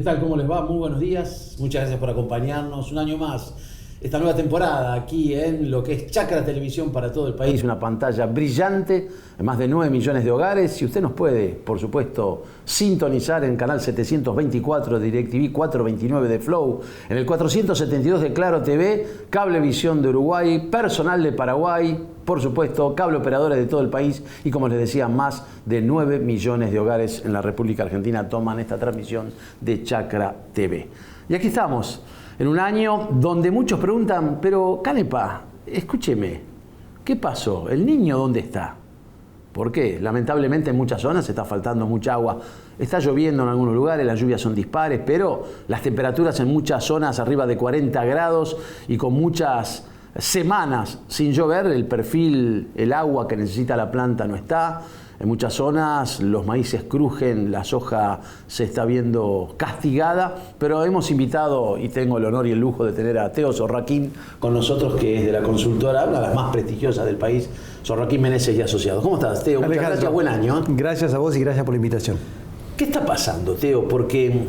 tal? ¿Cómo les va? Muy buenos días. Muchas gracias por acompañarnos un año más. Esta nueva temporada aquí en lo que es Chacra Televisión para todo el país. Una pantalla brillante en más de 9 millones de hogares. Y usted nos puede, por supuesto, sintonizar en canal 724 de DirecTV, 429 de Flow, en el 472 de Claro TV, Cablevisión de Uruguay, Personal de Paraguay, por supuesto, cable operadores de todo el país y, como les decía, más de 9 millones de hogares en la República Argentina toman esta transmisión de Chacra TV. Y aquí estamos, en un año donde muchos preguntan, pero Canepa, escúcheme, ¿qué pasó? ¿El niño dónde está? ¿Por qué? Lamentablemente en muchas zonas está faltando mucha agua. Está lloviendo en algunos lugares, las lluvias son dispares, pero las temperaturas en muchas zonas arriba de 40 grados y con muchas semanas sin llover, el perfil, el agua que necesita la planta no está. En muchas zonas los maíces crujen, la soja se está viendo castigada, pero hemos invitado, y tengo el honor y el lujo de tener a Teo Zorraquín con nosotros, que es de la consultora, una de las más prestigiosas del país, Zorraquín Meneses y Asociados. ¿Cómo estás, Teo? Muchas gracias, buen año. Gracias a vos y gracias por la invitación. ¿Qué está pasando, Teo? Porque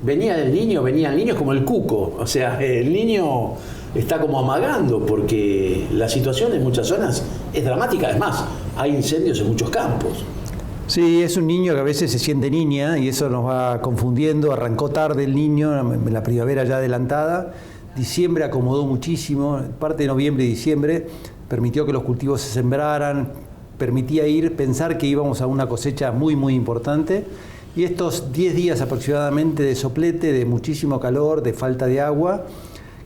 venía el niño es como el cuco, o sea, el niño está como amagando, porque la situación en muchas zonas es dramática. Además, hay incendios en muchos campos. Sí, es un niño que a veces se siente niña y eso nos va confundiendo. Arrancó tarde el niño, la primavera ya adelantada. Diciembre acomodó muchísimo, parte de noviembre y diciembre permitió que los cultivos se sembraran, permitía pensar que íbamos a una cosecha muy, muy importante. Y estos 10 días aproximadamente de soplete, de muchísimo calor, de falta de agua,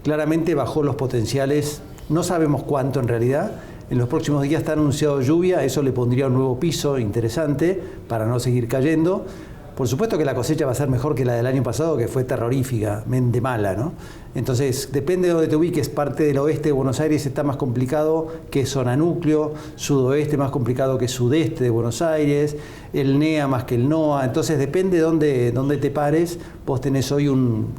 claramente bajó los potenciales, no sabemos cuánto en realidad. En los próximos días está anunciado lluvia, eso le pondría un nuevo piso interesante para no seguir cayendo. Por supuesto que la cosecha va a ser mejor que la del año pasado, que fue terroríficamente mala, ¿no? Entonces, depende de donde te ubiques, parte del oeste de Buenos Aires está más complicado que zona núcleo, sudoeste más complicado que sudeste de Buenos Aires, el NEA más que el NOA, entonces depende de dónde te pares, vos tenés hoy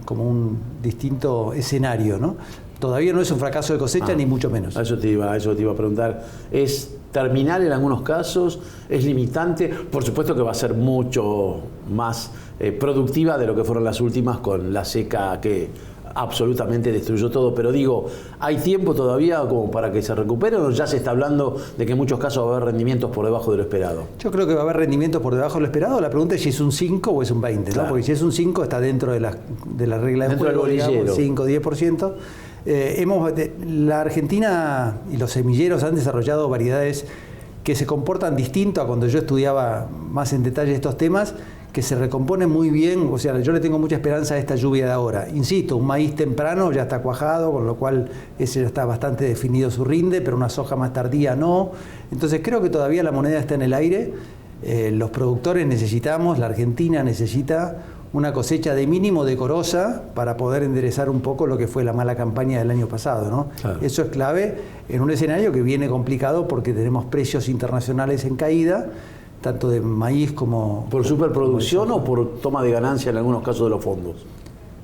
como un distinto escenario, ¿no? Todavía no es un fracaso de cosecha, ni mucho menos. Eso te iba a preguntar. ¿Es terminal en algunos casos? ¿Es limitante? Por supuesto que va a ser mucho más productiva de lo que fueron las últimas con la seca que absolutamente destruyó todo. Pero digo, ¿hay tiempo todavía como para que se recupere o ya se está hablando de que en muchos casos va a haber rendimientos por debajo de lo esperado? Yo creo que va a haber rendimientos por debajo de lo esperado. La pregunta es si es un 5 o es un 20, ¿no? Claro. Porque si es un 5 está dentro de la regla de juego, digamos, 5-10%. La Argentina y los semilleros han desarrollado variedades que se comportan distinto a cuando yo estudiaba más en detalle estos temas, que se recomponen muy bien. O sea, yo le tengo mucha esperanza a esta lluvia de ahora. Insisto, un maíz temprano ya está cuajado, con lo cual ese ya está bastante definido su rinde, pero una soja más tardía no. Entonces creo que todavía la moneda está en el aire. Los productores necesitamos, la Argentina necesita una cosecha de mínimo decorosa para poder enderezar un poco lo que fue la mala campaña del año pasado, ¿no? Claro. Eso es clave en un escenario que viene complicado porque tenemos precios internacionales en caída, tanto de maíz como... ¿Por superproducción o por toma de ganancia en algunos casos de los fondos?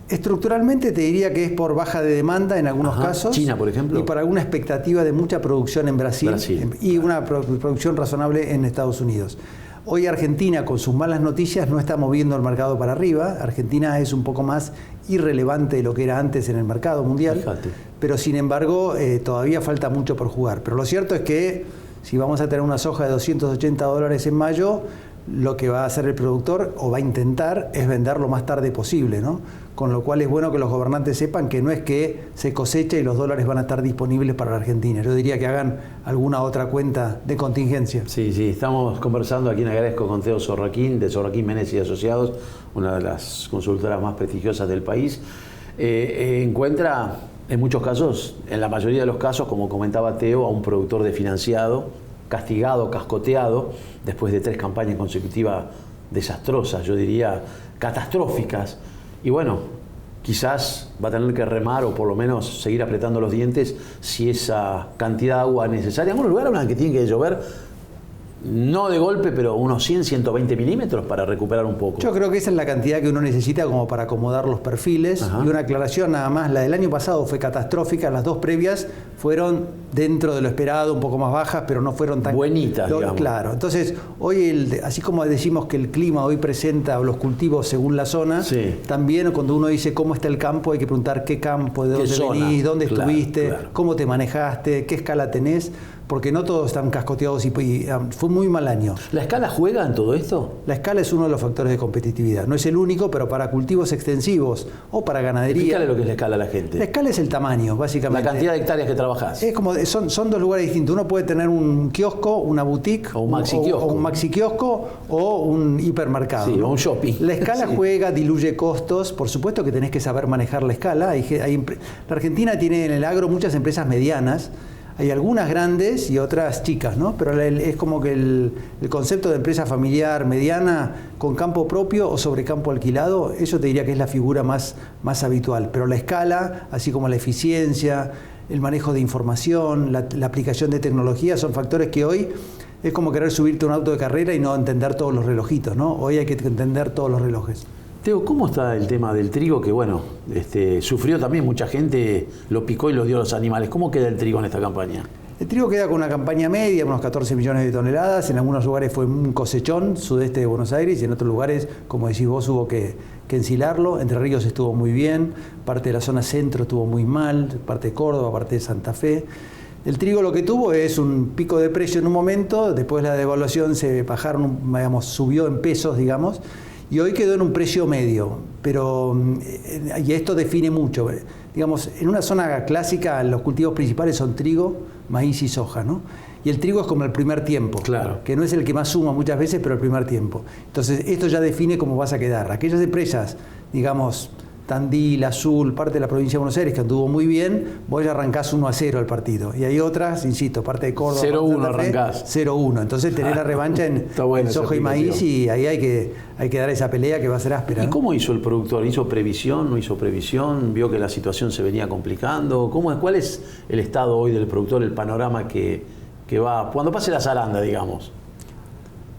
Estructuralmente te diría que es por baja de demanda en algunos casos. China, por ejemplo. Y por alguna expectativa de mucha producción en Brasil. Y una producción razonable en Estados Unidos. Hoy Argentina, con sus malas noticias, no está moviendo el mercado para arriba. Argentina es un poco más irrelevante de lo que era antes en el mercado mundial. Fíjate. Pero sin embargo, todavía falta mucho por jugar. Pero lo cierto es que si vamos a tener una soja de $280 en mayo, lo que va a hacer el productor, o va a intentar, es vender lo más tarde posible, ¿no? Con lo cual es bueno que los gobernantes sepan que no es que se cosecha y los dólares van a estar disponibles para la Argentina. Yo diría que hagan alguna otra cuenta de contingencia. Sí, estamos conversando aquí en Agradezco con Teo Zorraquín, de Zorraquín Meneses y Asociados, una de las consultoras más prestigiosas del país. Encuentra, en muchos casos, en la mayoría de los casos, como comentaba Teo, a un productor desfinanciado, castigado, cascoteado, después de 3 campañas consecutivas desastrosas, yo diría catastróficas. Y bueno, quizás va a tener que remar o por lo menos seguir apretando los dientes si esa cantidad de agua necesaria. En algunos lugares hablan que tiene que llover no de golpe, pero unos 100, 120 milímetros para recuperar un poco. Yo creo que esa es la cantidad que uno necesita como para acomodar los perfiles. Ajá. Y una aclaración nada más, la del año pasado fue catastrófica, las dos previas fueron dentro de lo esperado, un poco más bajas, pero no fueron tan... Buenitas, digamos. Claro, entonces hoy, así como decimos que el clima hoy presenta los cultivos según la zona, sí, también cuando uno dice cómo está el campo, hay que preguntar qué campo, de dónde venís, dónde estuviste, cómo te manejaste, qué escala tenés, porque no todos están cascoteados y fue un muy mal año. ¿La escala juega en todo esto? La escala es uno de los factores de competitividad. No es el único, pero para cultivos extensivos o para ganadería... Explícale lo que es la escala a la gente. La escala es el tamaño, básicamente. La cantidad de hectáreas que trabajás. Es como, son dos lugares distintos. Uno puede tener un kiosco, una boutique, o un maxi kiosco, o un maxi kiosco o un hipermercado. Sí, o un shopping. La escala sí, juega, diluye costos. Por supuesto que tenés que saber manejar la escala. La Argentina tiene en el agro muchas empresas medianas. Hay algunas grandes y otras chicas, ¿no? Pero es como que el concepto de empresa familiar mediana con campo propio o sobre campo alquilado, eso te diría que es la figura más habitual. Pero la escala, así como la eficiencia, el manejo de información, la aplicación de tecnología, son factores que hoy es como querer subirte a un auto de carrera y no entender todos los relojitos, ¿no? Hoy hay que entender todos los relojes. Teo, ¿cómo está el tema del trigo? Que bueno, sufrió también, mucha gente lo picó y lo dio a los animales. ¿Cómo queda el trigo en esta campaña? El trigo queda con una campaña media, unos 14 millones de toneladas. En algunos lugares fue un cosechón, sudeste de Buenos Aires, y en otros lugares, como decís vos, hubo que ensilarlo. Entre Ríos estuvo muy bien, parte de la zona centro estuvo muy mal, parte de Córdoba, parte de Santa Fe. El trigo lo que tuvo es un pico de precio en un momento, después la devaluación se bajaron, subió en pesos, digamos, y hoy quedó en un precio medio, y esto define mucho. Digamos, en una zona clásica los cultivos principales son trigo, maíz y soja, ¿no? Y el trigo es como el primer tiempo, claro, que no es el que más suma muchas veces, pero el primer tiempo. Entonces, esto ya define cómo vas a quedar. Aquellas empresas, digamos, Tandil, Azul, parte de la provincia de Buenos Aires, que anduvo muy bien, vos ya arrancás 1-0 el partido. Y hay otras, insisto, parte de Córdoba, 0-1 arrancás. 0-1. Entonces tenés la revancha en soja y maíz, y ahí hay que dar esa pelea que va a ser áspera, ¿Y cómo hizo el productor? ¿Hizo previsión? ¿No hizo previsión? ¿Vio que la situación se venía complicando? ¿Cuál es el estado hoy del productor, el panorama que va, cuando pase la zaranda, digamos?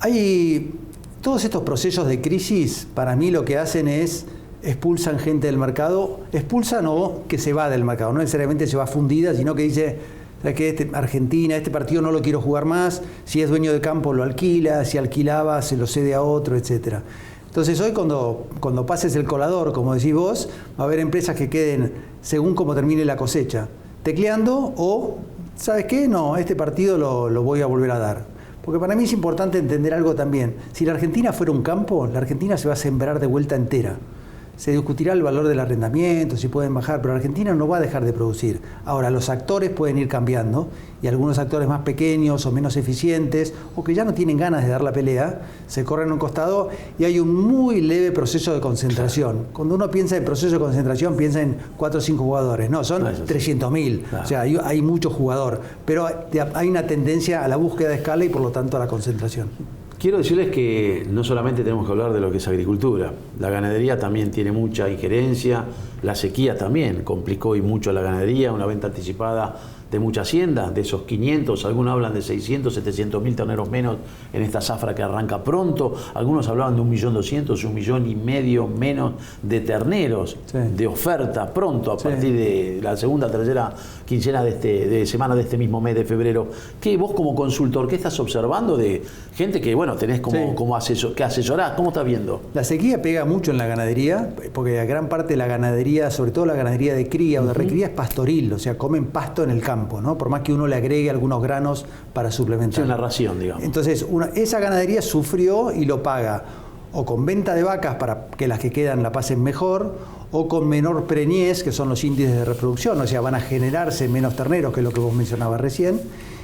Hay todos estos procesos de crisis, para mí lo que hacen es expulsan gente del mercado, expulsan o que se va del mercado, no necesariamente se va fundida, sino que dice, ¿sabes qué? Argentina, este partido no lo quiero jugar más, si es dueño de campo lo alquila, si alquilaba se lo cede a otro, etcétera. Entonces hoy cuando pases el colador, como decís vos, va a haber empresas que queden según cómo termine la cosecha, tecleando o, ¿sabes qué? No, este partido lo voy a volver a dar. Porque para mí es importante entender algo también. Si la Argentina fuera un campo, la Argentina se va a sembrar de vuelta entera. Se discutirá el valor del arrendamiento, si pueden bajar, pero Argentina no va a dejar de producir. Ahora, los actores pueden ir cambiando y algunos actores más pequeños o menos eficientes o que ya no tienen ganas de dar la pelea, se corren a un costado y hay un muy leve proceso de concentración. Cuando uno piensa en proceso de concentración, piensa en 4 o 5 jugadores. No, son 300.000. Claro. O sea, hay mucho jugador, pero hay una tendencia a la búsqueda de escala y por lo tanto a la concentración. Quiero decirles que no solamente tenemos que hablar de lo que es agricultura, la ganadería también tiene mucha injerencia, la sequía también complicó y mucho a la ganadería, una venta anticipada de mucha hacienda, de esos 500, algunos hablan de 600, 700.000 terneros menos en esta zafra que arranca pronto, algunos hablaban de 1.200.000, 1,5 millones menos de terneros, sí, de oferta pronto, a partir de la segunda, tercera quincena de semana de este mismo mes de febrero. ¿Qué vos como consultor, qué estás observando de gente que, bueno, tenés como que asesorás? ¿Cómo estás viendo? La sequía pega mucho en la ganadería, porque gran parte de la ganadería, sobre todo la ganadería de cría o de recría, es pastoril, o sea, comen pasto en el campo, ¿no? Por más que uno le agregue algunos granos para suplementar. Sí, una ración, digamos. Entonces, esa ganadería sufrió y lo paga o con venta de vacas para que las que quedan la pasen mejor, o con menor preñez, que son los índices de reproducción, o sea, van a generarse menos terneros, que es lo que vos mencionabas recién.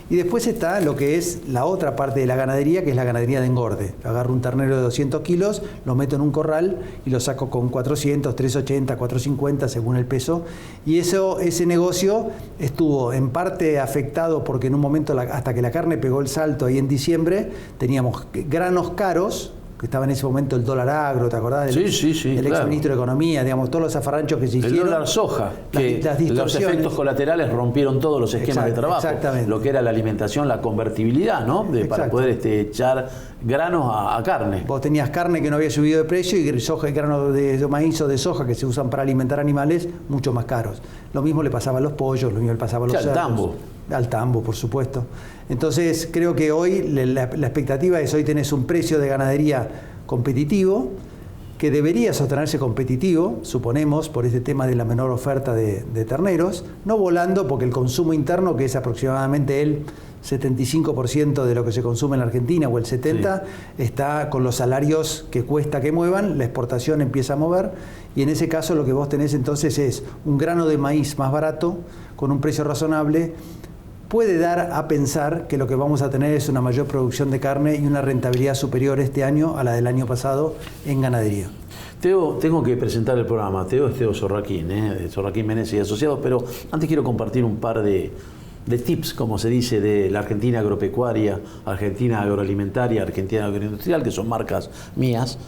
Y después está lo que es la otra parte de la ganadería, que es la ganadería de engorde. Agarro un ternero de 200 kilos, lo meto en un corral y lo saco con 400, 380, 450 según el peso. Y ese negocio estuvo en parte afectado porque en un momento, hasta que la carne pegó el salto ahí en diciembre, teníamos granos caros, que estaba en ese momento el dólar agro, ¿te acordás? Sí, el claro. ex ministro de Economía, digamos, todos los zafarranchos que se hicieron. El dólar soja, que los efectos colaterales rompieron todos los esquemas de trabajo. Exactamente. Lo que era la alimentación, la convertibilidad, ¿no? Para poder echar granos a carne. Vos tenías carne que no había subido de precio y soja y granos de maíz o de soja que se usan para alimentar animales mucho más caros. Lo mismo le pasaba a los pollos, lo mismo le pasaba a los cerdos. Al tambo. Al tambo, por supuesto. Entonces, creo que hoy la expectativa es, hoy tenés un precio de ganadería competitivo, que debería sostenerse competitivo, suponemos, por este tema de la menor oferta de terneros, no volando, porque el consumo interno, que es aproximadamente el 75% de lo que se consume en la Argentina, o el 70%, está con los salarios que cuesta que muevan, la exportación empieza a mover, y en ese caso lo que vos tenés entonces es un grano de maíz más barato, con un precio razonable, puede dar a pensar que lo que vamos a tener es una mayor producción de carne y una rentabilidad superior este año a la del año pasado en ganadería. Teo, tengo que presentar el programa. Teo es Teo Zorraquín, de Zorraquín Meneses y Asociados, pero antes quiero compartir un par de tips, como se dice, de la Argentina agropecuaria, Argentina agroalimentaria, Argentina agroindustrial, que son marcas mías.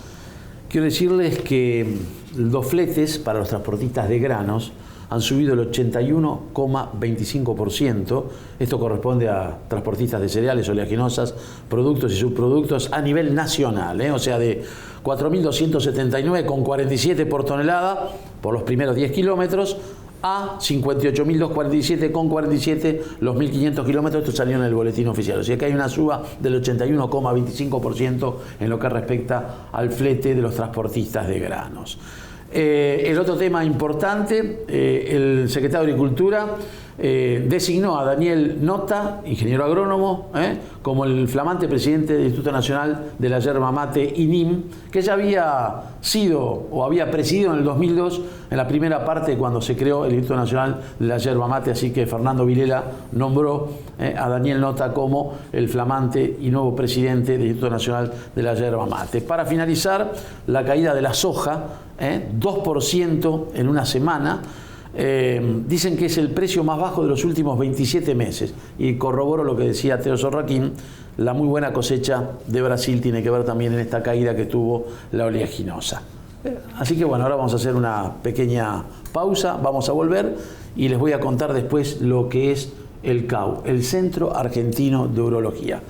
Quiero decirles que los fletes para los transportistas de granos han subido el 81,25%. Esto corresponde a transportistas de cereales, oleaginosas, productos y subproductos a nivel nacional, o sea, de 4.279,47 por tonelada por los primeros 10 kilómetros a 58.247,47 los 1.500 kilómetros. Esto salió en el boletín oficial. O sea que hay una suba del 81,25% en lo que respecta al flete de los transportistas de granos. El otro tema importante, el secretario de Agricultura designó a Daniel Nota, ingeniero agrónomo, como el flamante presidente del Instituto Nacional de la Yerba Mate, INIM, que ya había sido o había presidido en el 2002, en la primera parte cuando se creó el Instituto Nacional de la Yerba Mate. Así que Fernando Vilela nombró a Daniel Nota como el flamante y nuevo presidente del Instituto Nacional de la Yerba Mate. Para finalizar, la caída de la soja, 2% en una semana. Dicen que es el precio más bajo de los últimos 27 meses, y corroboro lo que decía Teo Zorraquín. La muy buena cosecha de Brasil tiene que ver también en esta caída que tuvo la oleaginosa. Así que bueno, ahora vamos a hacer una pequeña pausa, vamos a volver y les voy a contar después lo que es el CAU, el Centro Argentino de Urología.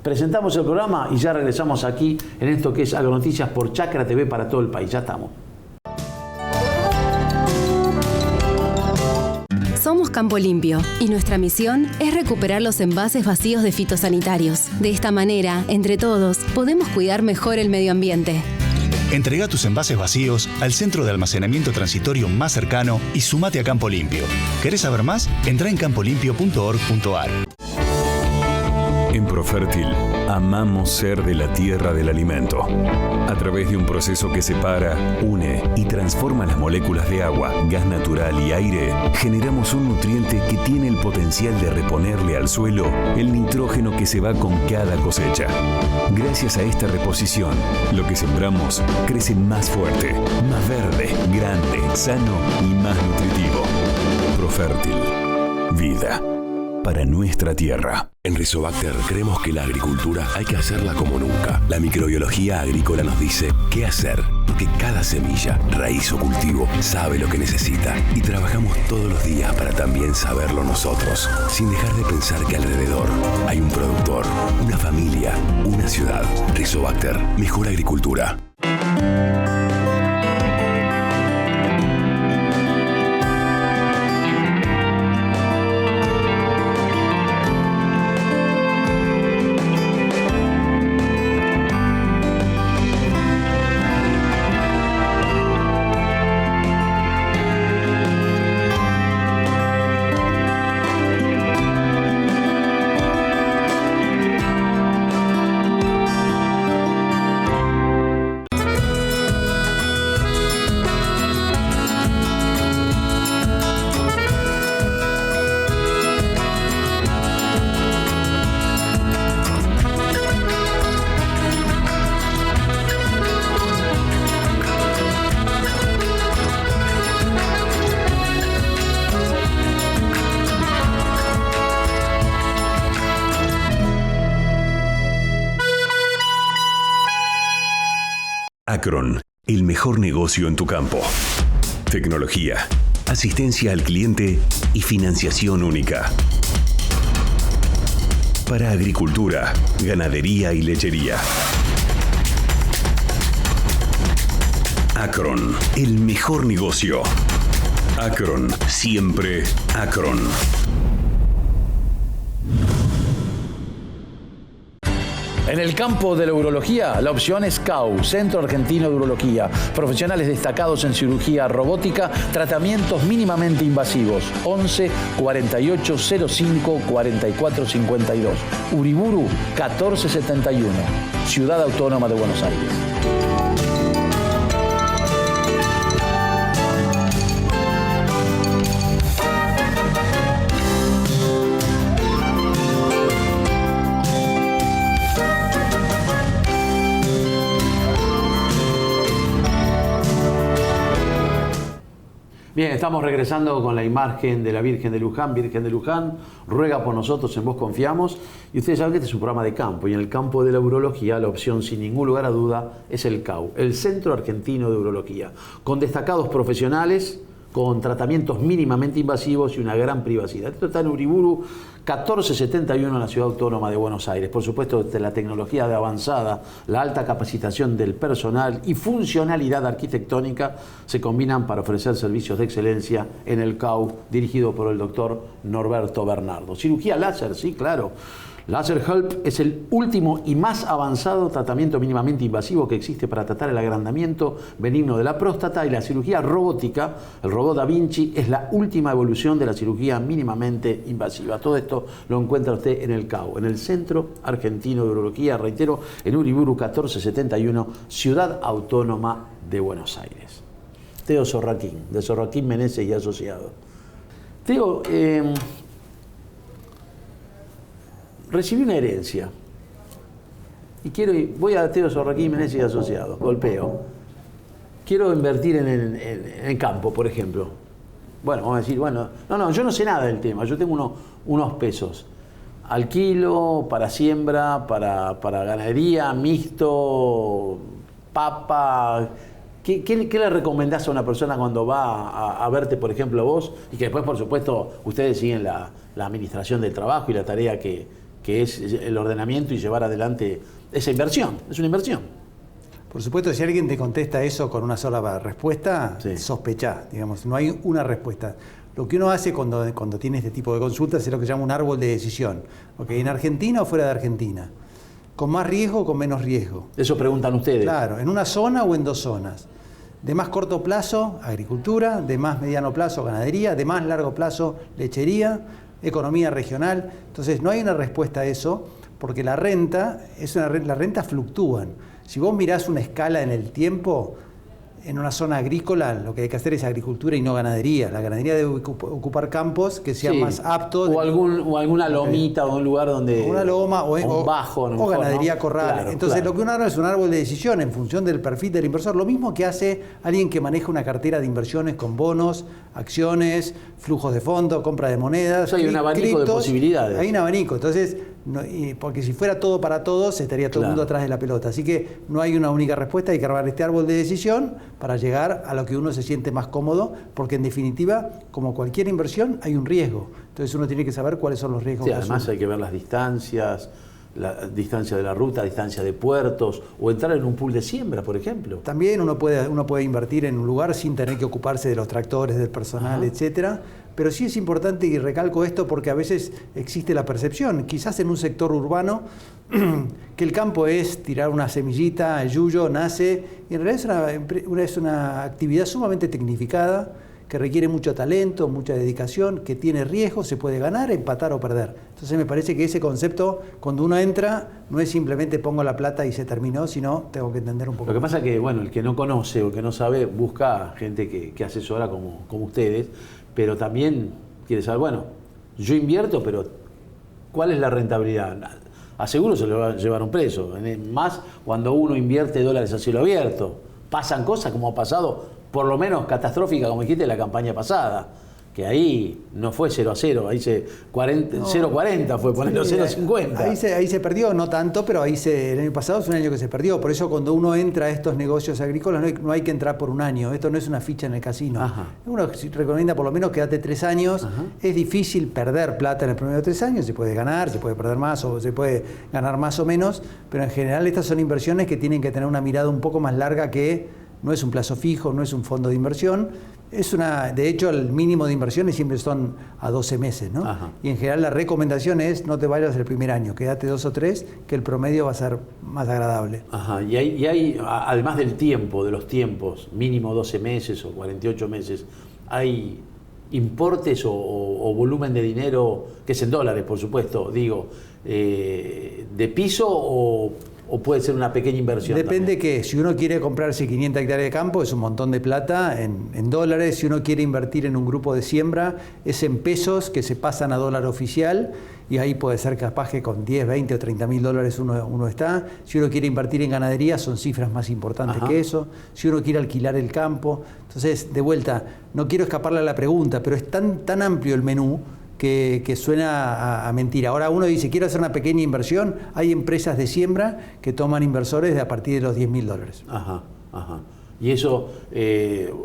Presentamos el programa y ya regresamos aquí en esto que es Agronoticias por Chacra TV para todo el país. Ya estamos. Somos Campo Limpio y nuestra misión es recuperar los envases vacíos de fitosanitarios. De esta manera, entre todos, podemos cuidar mejor el medio ambiente. Entrega tus envases vacíos al centro de almacenamiento transitorio más cercano y sumate a Campo Limpio. ¿Querés saber más? Entrá en campolimpio.org.ar. En Profértil, amamos ser de la tierra del alimento. A través de un proceso que separa, une y transforma las moléculas de agua, gas natural y aire, generamos un nutriente que tiene el potencial de reponerle al suelo el nitrógeno que se va con cada cosecha. Gracias a esta reposición, lo que sembramos crece más fuerte, más verde, grande, sano y más nutritivo. Profértil. Vida para nuestra tierra. En Rizobacter creemos que la agricultura hay que hacerla como nunca. La microbiología agrícola nos dice qué hacer, porque cada semilla, raíz o cultivo sabe lo que necesita. Y trabajamos todos los días para también saberlo nosotros, sin dejar de pensar que alrededor hay un productor, una familia, una ciudad. Rizobacter, mejor agricultura. Acron, el mejor negocio en tu campo. Tecnología, asistencia al cliente y financiación única. Para agricultura, ganadería y lechería. Acron, el mejor negocio. Acron, siempre Acron. En el campo de la urología, la opción es CAU, Centro Argentino de Urología. Profesionales destacados en cirugía robótica, tratamientos mínimamente invasivos. 11 48 05 44 52. Uriburu 1471, Ciudad Autónoma de Buenos Aires. Bien, estamos regresando con la imagen de la Virgen de Luján. Virgen de Luján, ruega por nosotros, en vos confiamos. Y ustedes saben que este es un programa de campo. Y en el campo de la urología, la opción, sin ningún lugar a duda, es el CAU, el Centro Argentino de Urología. Con destacados profesionales, con tratamientos mínimamente invasivos y una gran privacidad. Esto está en Uriburu 1471 en la Ciudad Autónoma de Buenos Aires. Por supuesto, la tecnología de avanzada, la alta capacitación del personal y funcionalidad arquitectónica se combinan para ofrecer servicios de excelencia en el CAU, dirigido por el doctor Norberto Bernardo. Cirugía láser, sí, claro. Laser Help es el último y más avanzado tratamiento mínimamente invasivo que existe para tratar el agrandamiento benigno de la próstata, y la cirugía robótica, el robot Da Vinci, es la última evolución de la cirugía mínimamente invasiva. Todo esto lo encuentra usted en el CAU, en el Centro Argentino de Urología, reitero, en Uriburu 1471, Ciudad Autónoma de Buenos Aires. Teo Sorraquín, de Sorraquín Meneses y Asociados. Teo, recibí una herencia y voy a Teo Sorraquín Meneses y Asociados, golpeo. Quiero invertir en el campo, por ejemplo. Bueno, vamos a decir, no, yo no sé nada del tema, yo tengo unos pesos. Alquilo, para siembra, para ganadería, mixto, papa. ¿Qué le recomendás a una persona cuando va a verte, por ejemplo, vos? Y que después, por supuesto, ustedes siguen la administración del trabajo y la tarea que es el ordenamiento y llevar adelante esa inversión. Es una inversión. Por supuesto, si alguien te contesta eso con una sola respuesta, sí, sospechá, digamos, no hay una respuesta. Lo que uno hace cuando tiene este tipo de consultas es lo que se llama un árbol de decisión. ¿Okay? ¿En Argentina o fuera de Argentina? ¿Con más riesgo o con menos riesgo? Eso preguntan ustedes. Claro, ¿en una zona o en dos zonas? De más corto plazo, agricultura; de más mediano plazo, ganadería; de más largo plazo, lechería; economía regional. Entonces, no hay una respuesta a eso, porque las rentas fluctúan. Si vos mirás una escala en el tiempo, en una zona agrícola, lo que hay que hacer es agricultura y no ganadería. La ganadería debe ocupar campos que sean más aptos. O alguna lomita o un lugar donde... Una loma o bajo, o ganadería, ¿no? Corral. Claro, entonces, claro, lo que uno hace es un árbol de decisión en función del perfil del inversor. Lo mismo que hace alguien que maneja una cartera de inversiones con bonos, acciones, flujos de fondo, compra de monedas. Hay un abanico de posibilidades. Hay un abanico. Entonces, porque si fuera todo para todos, estaría todo el mundo atrás de la pelota. Así que no hay una única respuesta, hay que armar este árbol de decisión para llegar a lo que uno se siente más cómodo, porque en definitiva, como cualquier inversión, hay un riesgo. Entonces uno tiene que saber cuáles son los riesgos. Sí, además hay que ver las distancias, la distancia de la ruta, distancia de puertos, o entrar en un pool de siembra, por ejemplo. También uno puede invertir en un lugar sin tener que ocuparse de los tractores, del personal, etcétera. Pero sí es importante, y recalco esto porque a veces existe la percepción, quizás en un sector urbano, que el campo es tirar una semillita, el yuyo nace, y en realidad es una actividad sumamente tecnificada, que requiere mucho talento, mucha dedicación, que tiene riesgo, se puede ganar, empatar o perder. Entonces me parece que ese concepto, cuando uno entra, no es simplemente pongo la plata y se terminó, sino tengo que entender un poco. Lo que pasa es que, el que no conoce o el que no sabe, busca gente que asesora como ustedes, pero también quiere saber, yo invierto, pero ¿cuál es la rentabilidad? Aseguro se lo llevaron preso. Más cuando uno invierte dólares a cielo abierto. Pasan cosas como ha pasado, por lo menos catastrófica, como dijiste, en la campaña pasada. que ahí no fue 0-0, ahí 0-40 fue ponerlo 0-50. Ahí se perdió, no tanto, pero el año pasado es un año que se perdió. Por eso cuando uno entra a estos negocios agrícolas no hay que entrar por un año. Esto no es una ficha en el casino. Ajá. Uno recomienda por lo menos quédate 3 años. Ajá. Es difícil perder plata en el promedio de 3 años. Se puede ganar, se puede perder más o se puede ganar más o menos. Pero en general estas son inversiones que tienen que tener una mirada un poco más larga, que no es un plazo fijo, no es un fondo de inversión. De hecho, el mínimo de inversiones siempre son a 12 meses, ¿no? Ajá. Y en general la recomendación es no te vayas el primer año, quédate 2 o 3, que el promedio va a ser más agradable. Ajá. Y hay, además del tiempo, de los tiempos, mínimo 12 meses o 48 meses, ¿hay importes o volumen de dinero, que es en dólares, por supuesto, digo, de piso o puede ser una pequeña inversión? Depende también. Que si uno quiere comprarse 500 hectáreas de campo es un montón de plata en dólares. Si uno quiere invertir en un grupo de siembra es en pesos que se pasan a dólar oficial, y ahí puede ser capaz que con 10, 20 o 30 mil dólares uno está. Si uno quiere invertir en ganadería son cifras más importantes que eso. Si uno quiere alquilar el campo. Entonces, de vuelta, no quiero escaparle a la pregunta, pero es tan amplio el menú que suena a mentira. Ahora uno dice, quiero hacer una pequeña inversión. Hay empresas de siembra que toman inversores de a partir de los 10 mil dólares. Ajá. Y eso,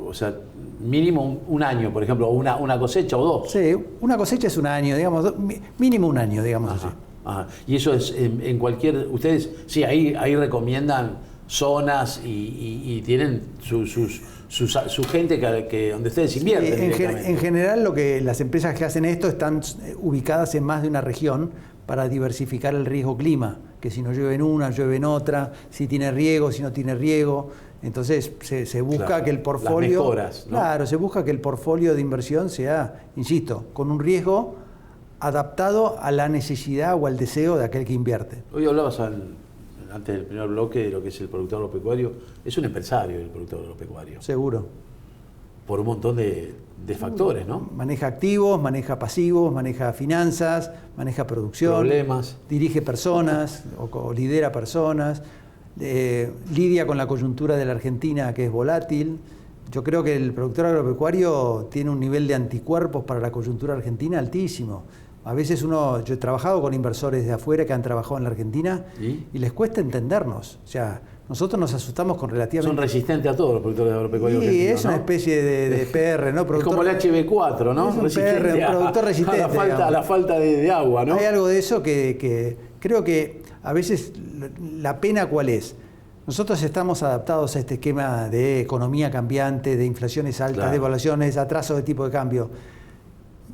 o sea, mínimo un año, por ejemplo, una cosecha o 2. Sí, una cosecha es un año, digamos, mínimo un año, digamos así. Ajá. Y eso es en cualquier... Ustedes, sí, ahí recomiendan zonas y tienen su gente que donde ustedes invierten. Sí, en general las empresas que hacen esto están ubicadas en más de una región para diversificar el riesgo clima, que si no llueve en una, llueve en otra, si tiene riego, si no tiene riego. Entonces se busca que el portfolio... Las mejoras, ¿no? Claro, se busca que el portfolio de inversión sea, insisto, con un riesgo adaptado a la necesidad o al deseo de aquel que invierte. Hoy hablabas antes del primer bloque de lo que es el productor agropecuario. Es un empresario el productor agropecuario. Seguro. Por un montón de factores, ¿no? Maneja activos, maneja pasivos, maneja finanzas, maneja producción. Problemas. Dirige personas o lidera personas. Lidia con la coyuntura de la Argentina, que es volátil. Yo creo que el productor agropecuario tiene un nivel de anticuerpos para la coyuntura argentina altísimo. A veces yo he trabajado con inversores de afuera que han trabajado en la Argentina y les cuesta entendernos. O sea, nosotros nos asustamos con relativamente... Son resistentes a todos los productores agropecuarios argentinos, es una especie de PR, ¿no? Es como el HB4, ¿no? Es un PR, un productor resistente. A la falta de agua, ¿no? Hay algo de eso que creo que a veces la pena, ¿cuál es? Nosotros estamos adaptados a este esquema de economía cambiante, de inflaciones altas, devaluaciones, atrasos de tipo de cambio.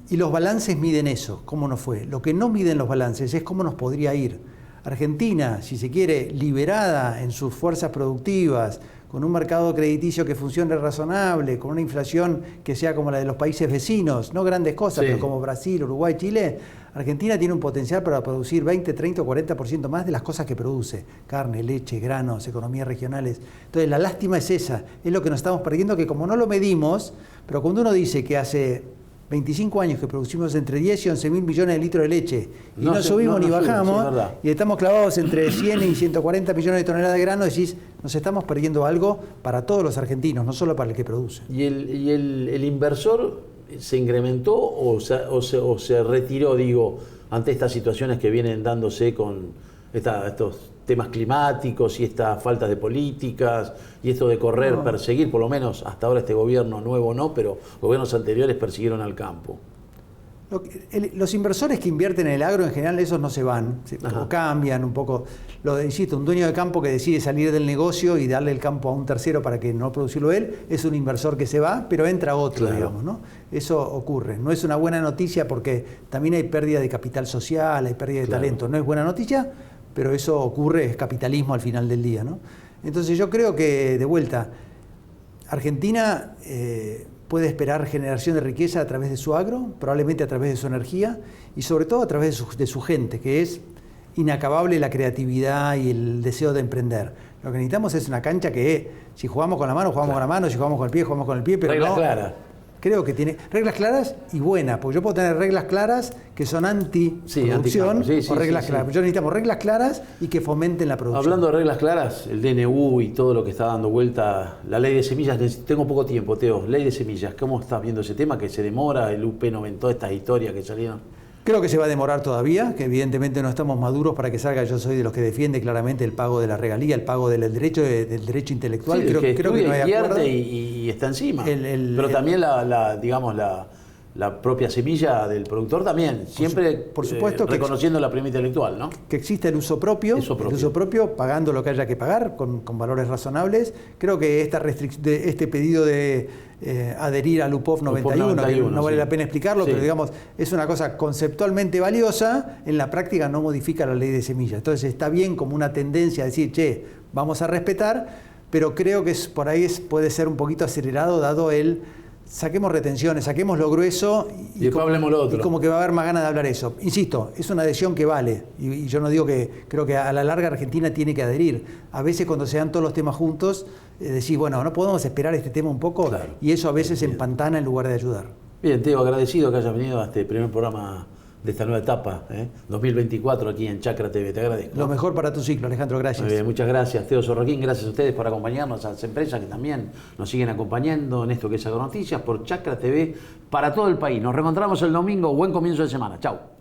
Y los balances miden eso, cómo nos fue. Lo que no miden los balances es cómo nos podría ir. Argentina, si se quiere, liberada en sus fuerzas productivas, con un mercado crediticio que funcione razonable, con una inflación que sea como la de los países vecinos, no grandes cosas, pero como Brasil, Uruguay, Chile, Argentina tiene un potencial para producir 20, 30 o 40% más de las cosas que produce. Carne, leche, granos, economías regionales. Entonces la lástima es esa, es lo que nos estamos perdiendo, que como no lo medimos, pero cuando uno dice que hace 25 años que producimos entre 10 y 11 mil millones de litros de leche y no subimos ni bajamos, y estamos clavados entre 100 y 140 millones de toneladas de grano, decís, nos estamos perdiendo algo para todos los argentinos, no solo para el que produce. ¿Y el inversor se incrementó o se retiró, digo, ante estas situaciones que vienen dándose con estos temas climáticos y estas faltas de políticas y esto de correr, perseguir, por lo menos hasta ahora este gobierno nuevo no, pero gobiernos anteriores persiguieron al campo? Los inversores que invierten en el agro en general, esos no se van, o cambian un poco. Insisto, un dueño de campo que decide salir del negocio y darle el campo a un tercero para que no producirlo él, es un inversor que se va, pero entra otro, digamos, ¿no? Eso ocurre. No es una buena noticia porque también hay pérdida de capital social, hay pérdida de talento. No es buena noticia, pero eso ocurre, es capitalismo al final del día, ¿no? Entonces yo creo que, de vuelta, Argentina puede esperar generación de riqueza a través de su agro, probablemente a través de su energía y sobre todo a través de su gente, que es inacabable la creatividad y el deseo de emprender. Lo que necesitamos es una cancha que, si jugamos con la mano, jugamos con la mano, si jugamos con el pie, jugamos con el pie, pero regla clara. creo que tiene reglas claras y buenas, porque yo puedo tener reglas claras que son anti-producción o reglas claras. Yo necesitamos reglas claras y que fomenten la producción. Hablando de reglas claras, el DNU y todo lo que está dando vuelta, la ley de semillas, tengo poco tiempo, Teo, ley de semillas, ¿cómo estás viendo ese tema? Que se demora, el UP90, todas estas historias que salieron. Creo que se va a demorar todavía, que evidentemente no estamos maduros para que salga. Yo soy de los que defiende claramente el pago de la regalía, el pago del derecho intelectual. Sí, creo que no hay acuerdo. Y está encima. Pero también la propia semilla del productor también, siempre por supuesto reconociendo la propiedad intelectual, ¿no? Que exista el uso propio, pagando lo que haya que pagar, con valores razonables. Creo que este pedido de adherir al UPOF 91, que no vale la pena explicarlo, pero digamos, es una cosa conceptualmente valiosa, en la práctica no modifica la ley de semillas. Entonces está bien como una tendencia a decir, che, vamos a respetar, pero creo que por ahí puede ser un poquito acelerado dado saquemos retenciones, saquemos lo grueso y después hablemos lo otro. Y como que va a haber más ganas de hablar eso. Insisto, es una adhesión que vale. Y yo no digo creo que a la larga Argentina tiene que adherir. A veces cuando se dan todos los temas juntos, decís, bueno, no podemos esperar este tema un poco, claro, y eso a veces empantana en lugar de ayudar. Bien, Teo, agradecido que hayas venido a este primer programa de esta nueva etapa, 2024 aquí en Chacra TV. Te agradezco. Lo mejor para tu ciclo, Alejandro, gracias. Muy bien, muchas gracias, Teo Sorroquín. Gracias a ustedes por acompañarnos, a las empresas que también nos siguen acompañando en esto que es Agronoticias por Chacra TV para todo el país. Nos reencontramos el domingo. Buen comienzo de semana. Chau.